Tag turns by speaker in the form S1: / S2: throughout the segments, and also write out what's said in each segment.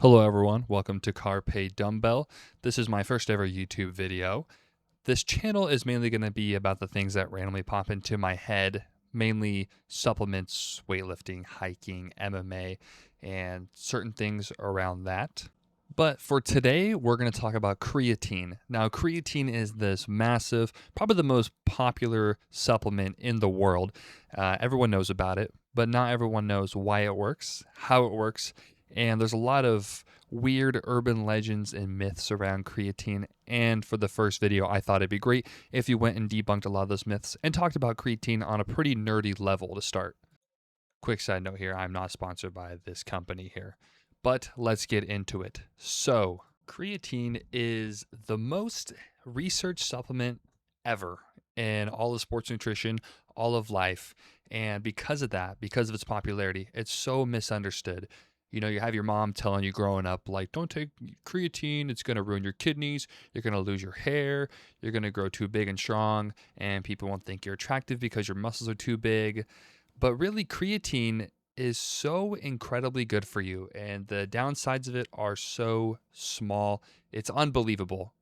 S1: Hello everyone, welcome to Carpe Dumbbell. This is my first ever YouTube video. This channel is mainly going to be about the things that randomly pop into my head, mainly supplements, weightlifting, hiking, MMA, and certain things around that. But for today, we're going to talk about creatine. Now, creatine is this massive, probably the most popular supplement in the world. Everyone knows about it, but not everyone knows why it works, how it works, and there's a lot of weird urban legends and myths around creatine. And for the first video, I thought it'd be great if you went and debunked a lot of those myths and talked about creatine on a pretty nerdy level to start. Quick side note here, I'm not sponsored by this company here, but let's get into it. So, creatine is the most researched supplement ever in all of sports nutrition, all of life. And because of that, because of its popularity, it's so misunderstood. You know, you have your mom telling you growing up, like, don't take creatine, it's going to ruin your kidneys, you're going to lose your hair, you're going to grow too big and strong, and people won't think you're attractive because your muscles are too big. But really, creatine is so incredibly good for you, and the downsides of it are so small. It's unbelievable.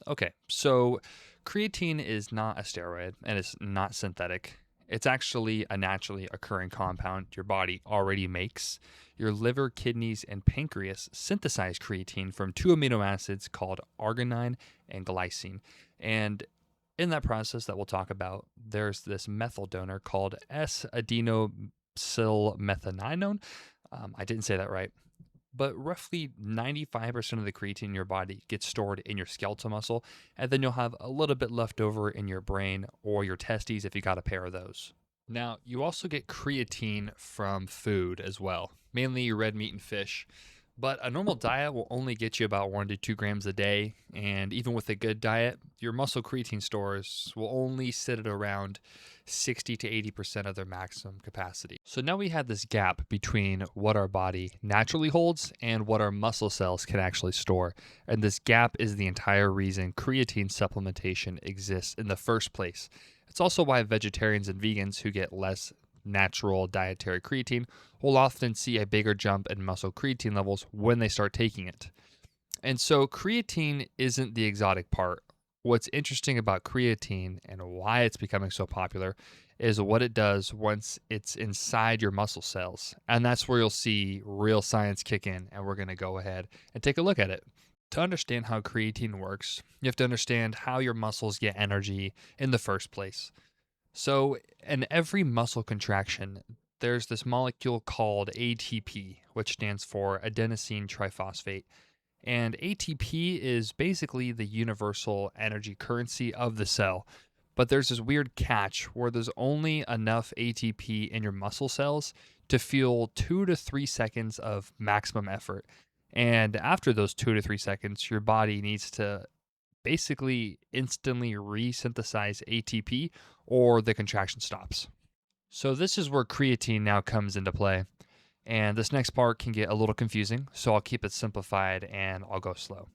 S1: Okay, so creatine is not a steroid and it's not synthetic. It's actually a naturally occurring compound your body already makes. Your liver, kidneys, and pancreas synthesize creatine from two amino acids called arginine and glycine. And in that process that we'll talk about, there's this methyl donor called S-adenosylmethionine. I didn't say that right, but roughly 95% of the creatine in your body gets stored in your skeletal muscle, and then you'll have a little bit left over in your brain or your testes if you got a pair of those. Now, you also get creatine from food as well, mainly your red meat and fish. But a normal diet will only get you about 1 to 2 grams a day. And even with a good diet, your muscle creatine stores will only sit at around 60 to 80% of their maximum capacity. So now we have this gap between what our body naturally holds and what our muscle cells can actually store. And this gap is the entire reason creatine supplementation exists in the first place. It's also why vegetarians and vegans who get less natural dietary creatine will often see a bigger jump in muscle creatine levels when they start taking it. And so creatine isn't the exotic part. What's interesting about creatine and why it's becoming so popular is what it does once it's inside your muscle cells. And that's where you'll see real science kick in, and we're going to go ahead and take a look at it. To understand how creatine works, you have to understand how your muscles get energy in the first place. So, in every muscle contraction, there's this molecule called ATP, which stands for adenosine triphosphate. And ATP is basically the universal energy currency of the cell. But there's this weird catch where there's only enough ATP in your muscle cells to fuel 2 to 3 seconds of maximum effort. And after those 2 to 3 seconds, your body needs to basically instantly resynthesize ATP or the contraction stops. So this is where creatine now comes into play. And this next part can get a little confusing, so I'll keep it simplified and I'll go slow.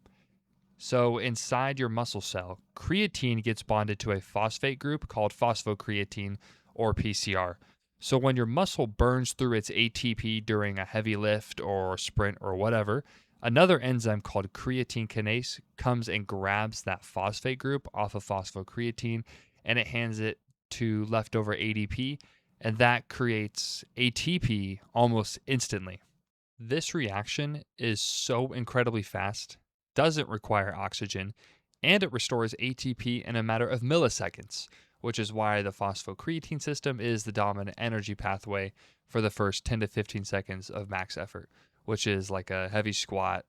S1: So inside your muscle cell, creatine gets bonded to a phosphate group called phosphocreatine or PCR. So when your muscle burns through its ATP during a heavy lift or sprint or whatever, another enzyme called creatine kinase comes and grabs that phosphate group off of phosphocreatine and it hands it to leftover ADP, and that creates ATP almost instantly. This reaction is so incredibly fast, doesn't require oxygen, and it restores ATP in a matter of milliseconds, which is why the phosphocreatine system is the dominant energy pathway for the first 10 to 15 seconds of max effort, which is like a heavy squat,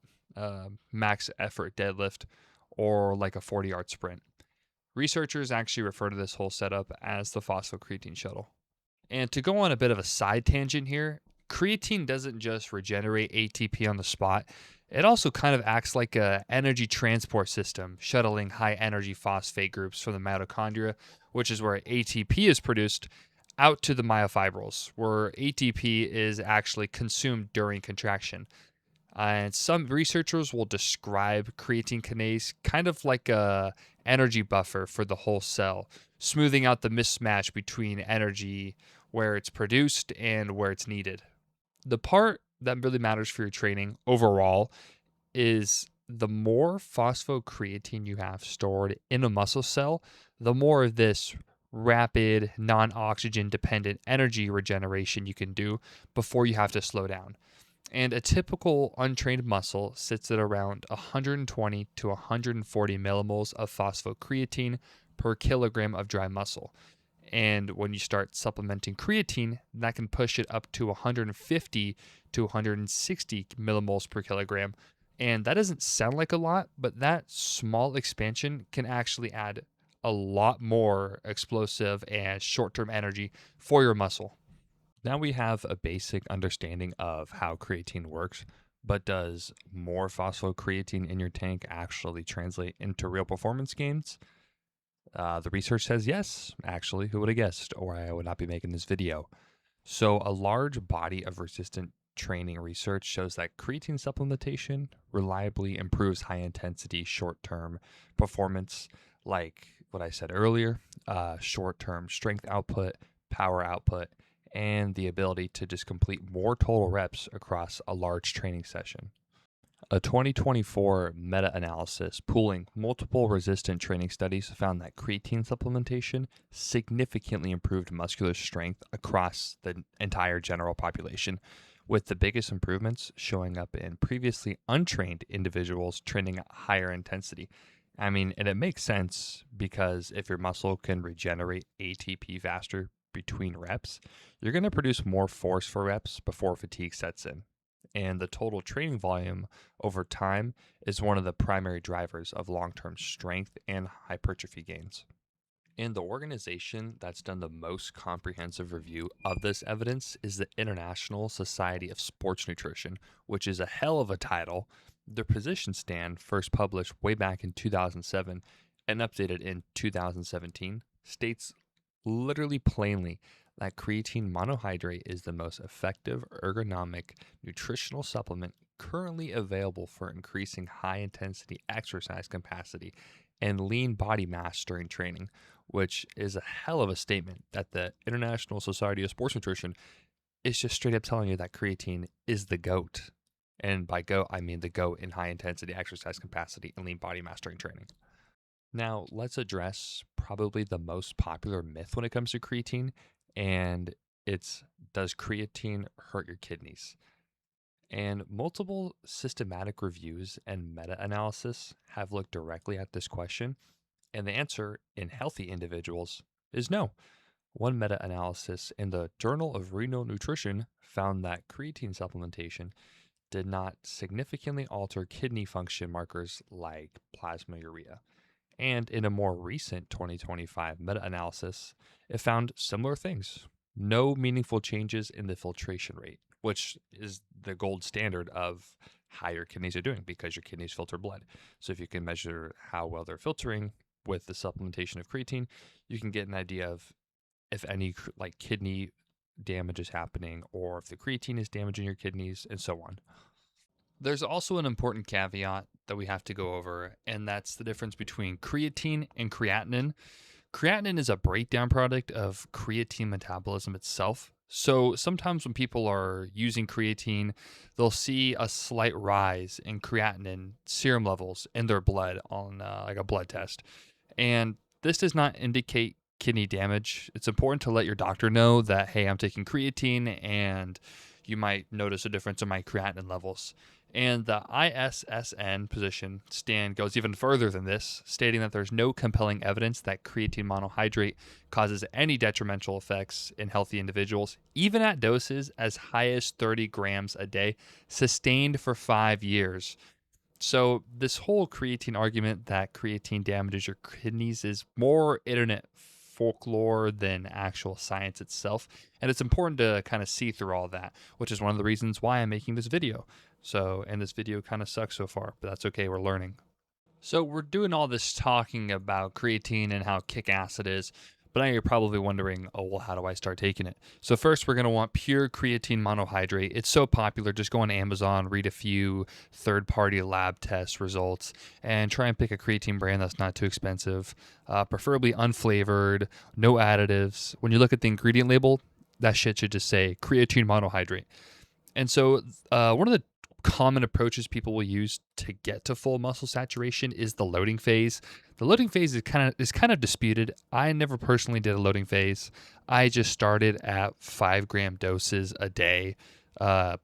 S1: max effort deadlift, or like a 40-yard sprint. Researchers actually refer to this whole setup as the phosphocreatine shuttle. And to go on a bit of a side tangent here, creatine doesn't just regenerate ATP on the spot. It also kind of acts like a energy transport system, shuttling high energy phosphate groups from the mitochondria, which is where ATP is produced, out to the myofibrils, where ATP is actually consumed during contraction. And some researchers will describe creatine kinase kind of like a energy buffer for the whole cell, smoothing out the mismatch between energy where it's produced and where it's needed. The part that really matters for your training overall is the more phosphocreatine you have stored in a muscle cell, the more of this rapid, non oxygen dependent energy regeneration you can do before you have to slow down. And a typical untrained muscle sits at around 120 to 140 millimoles of phosphocreatine per kilogram of dry muscle. And when you start supplementing creatine, that can push it up to 150 to 160 millimoles per kilogram. And that doesn't sound like a lot, but that small expansion can actually add a lot more explosive and short term energy for your muscle. Now we have a basic understanding of how creatine works, but does more phosphocreatine in your tank actually translate into real performance gains? The research says yes, actually. Who would have guessed? Or I would not be making this video. So, a large body of resistant training research shows that creatine supplementation reliably improves high intensity short term performance, like what I said earlier, short term strength output, power output, and the ability to just complete more total reps across a large training session. A 2024 meta analysis pooling multiple resistant training studies found that creatine supplementation significantly improved muscular strength across the entire general population, with the biggest improvements showing up in previously untrained individuals training at higher intensity. I mean, and it makes sense because if your muscle can regenerate ATP faster between reps, you're going to produce more force for reps before fatigue sets in. And the total training volume over time is one of the primary drivers of long term strength and hypertrophy gains. And the organization that's done the most comprehensive review of this evidence is the International Society of Sports Nutrition, which is a hell of a title. Their position stand, first published way back in 2007 and updated in 2017, states literally plainly that creatine monohydrate is the most effective ergonomic nutritional supplement currently available for increasing high intensity exercise capacity and lean body mass during training, which is a hell of a statement that the International Society of Sports Nutrition is just straight up telling you that creatine is the GOAT. And by GOAT, I mean the GOAT in high intensity exercise capacity and lean body mass during training. Now, let's address probably the most popular myth when it comes to creatine, and it's, does creatine hurt your kidneys? And multiple systematic reviews and meta analysis have looked directly at this question, and the answer in healthy individuals is no. One meta analysis in the Journal of Renal Nutrition found that creatine supplementation did not significantly alter kidney function markers like plasma urea. And in a more recent 2025 meta analysis, it found similar things. No meaningful changes in the filtration rate, which is the gold standard of how your kidneys are doing because your kidneys filter blood. So if you can measure how well they're filtering with the supplementation of creatine, you can get an idea of if any like kidney damage is happening or if the creatine is damaging your kidneys and so on. There's also an important caveat that we have to go over, and that's the difference between creatine and creatinine. Creatinine is a breakdown product of creatine metabolism itself. So sometimes when people are using creatine, they'll see a slight rise in creatinine serum levels in their blood on like a blood test. And this does not indicate kidney damage. It's important to let your doctor know that, hey, I'm taking creatine and you might notice a difference in my creatinine levels. And the ISSN position stand goes even further than this, stating that there's no compelling evidence that creatine monohydrate causes any detrimental effects in healthy individuals, even at doses as high as 30 grams a day, sustained for 5 years. So this whole creatine argument that creatine damages your kidneys is more internet folklore than actual science itself. And it's important to kind of see through all that, which is one of the reasons why I'm making this video. So, and this video kind of sucks so far, but that's okay. We're learning. So we're doing all this talking about creatine and how kick-ass it is, but now you're probably wondering, oh, well, how do I start taking it? So first, we're going to want pure creatine monohydrate. It's so popular. Just go on Amazon, read a few third-party lab test results, and try and pick a creatine brand that's not too expensive, preferably unflavored, no additives. When you look at the ingredient label, that shit should just say creatine monohydrate. And so, one of the common approaches people will use to get to full muscle saturation is the loading phase. The loading phase is kind of disputed. I never personally did a loading phase. I just started at 5 gram doses a day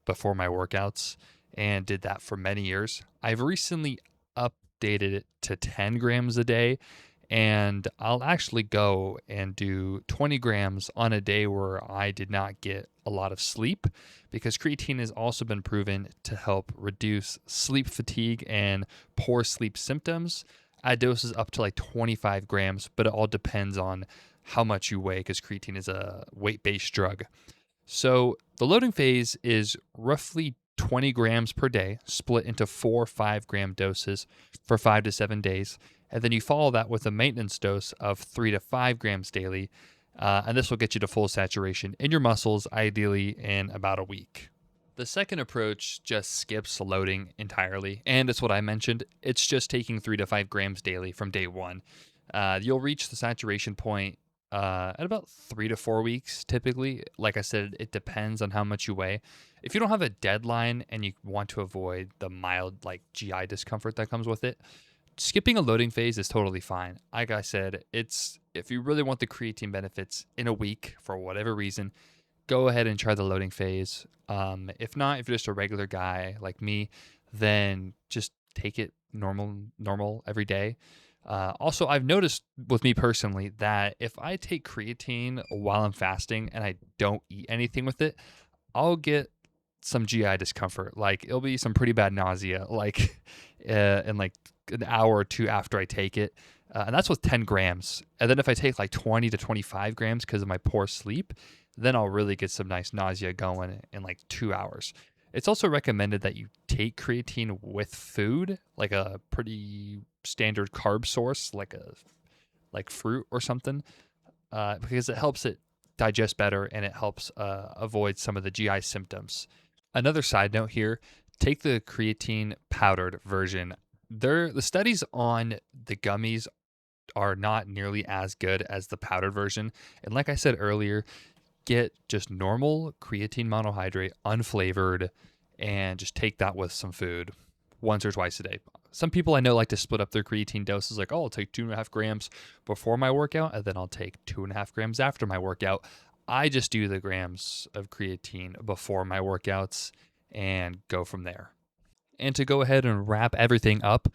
S1: before my workouts and did that for many years. I've recently updated it to 10 grams a day, and I'll actually go and do 20 grams on a day where I did not get a lot of sleep, because creatine has also been proven to help reduce sleep fatigue and poor sleep symptoms at doses up to like 25 grams, but it all depends on how much you weigh, because creatine is a weight-based drug. So the loading phase is roughly 20 grams per day, split into 4 5 gram doses for 5 to 7 days. And then you follow that with a maintenance dose of 3 to 5 grams daily. And this will get you to full saturation in your muscles, ideally in about a week. The second approach just skips loading entirely. And it's what I mentioned. It's just taking 3 to 5 grams daily from day one. You'll reach the saturation point at about 3 to 4 weeks, typically. Like I said, it depends on how much you weigh. If you don't have a deadline and you want to avoid the mild like GI discomfort that comes with it, skipping a loading phase is totally fine. Like I said, it's if you really want the creatine benefits in a week for whatever reason, go ahead and try the loading phase. If not, if you're just a regular guy like me, then just take it normal every day. Also, I've noticed with me personally that if I take creatine while I'm fasting and I don't eat anything with it, I'll get some GI discomfort. Like it'll be some pretty bad nausea, like in like an hour or two after I take it. And that's with 10 grams. And then if I take like 20 to 25 grams because of my poor sleep, then I'll really get some nice nausea going in like 2 hours. It's also recommended that you take creatine with food, like a pretty standard carb source, like fruit or something, because it helps it digest better and it helps avoid some of the GI symptoms. Another side note here: take the creatine powdered version. The studies on the gummies are not nearly as good as the powdered version. And like I said earlier, get just normal creatine monohydrate, unflavored, and just take that with some food once or twice a day. Some people I know like to split up their creatine doses, like, oh, I'll take 2.5 grams before my workout, and then I'll take 2.5 grams after my workout. I just do the grams of creatine before my workouts and go from there. And to go ahead and wrap everything up,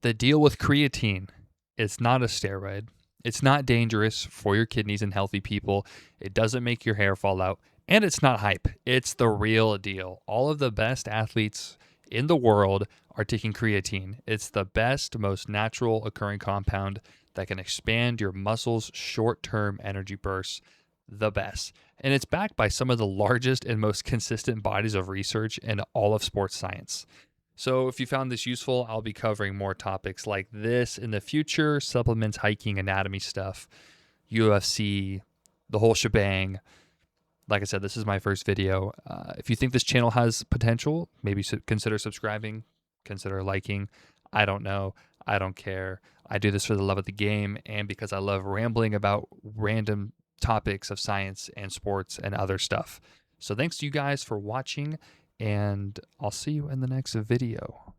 S1: the deal with creatine: it's not a steroid. It's not dangerous for your kidneys in healthy people. It doesn't make your hair fall out. And it's not hype. It's the real deal. All of the best athletes in the world are taking creatine. It's the best, most natural occurring compound that can expand your muscles' short-term energy bursts. The best. And it's backed by some of the largest and most consistent bodies of research in all of sports science. So if you found this useful, I'll be covering more topics like this in the future: supplements, hiking, anatomy stuff, UFC, the whole shebang. Like I said, this is my first video. If you think this channel has potential, maybe consider subscribing, consider liking. I don't know. I don't care. I do this for the love of the game and because I love rambling about random topics of science and sports and other stuff. So thanks to you guys for watching, and I'll see you in the next video.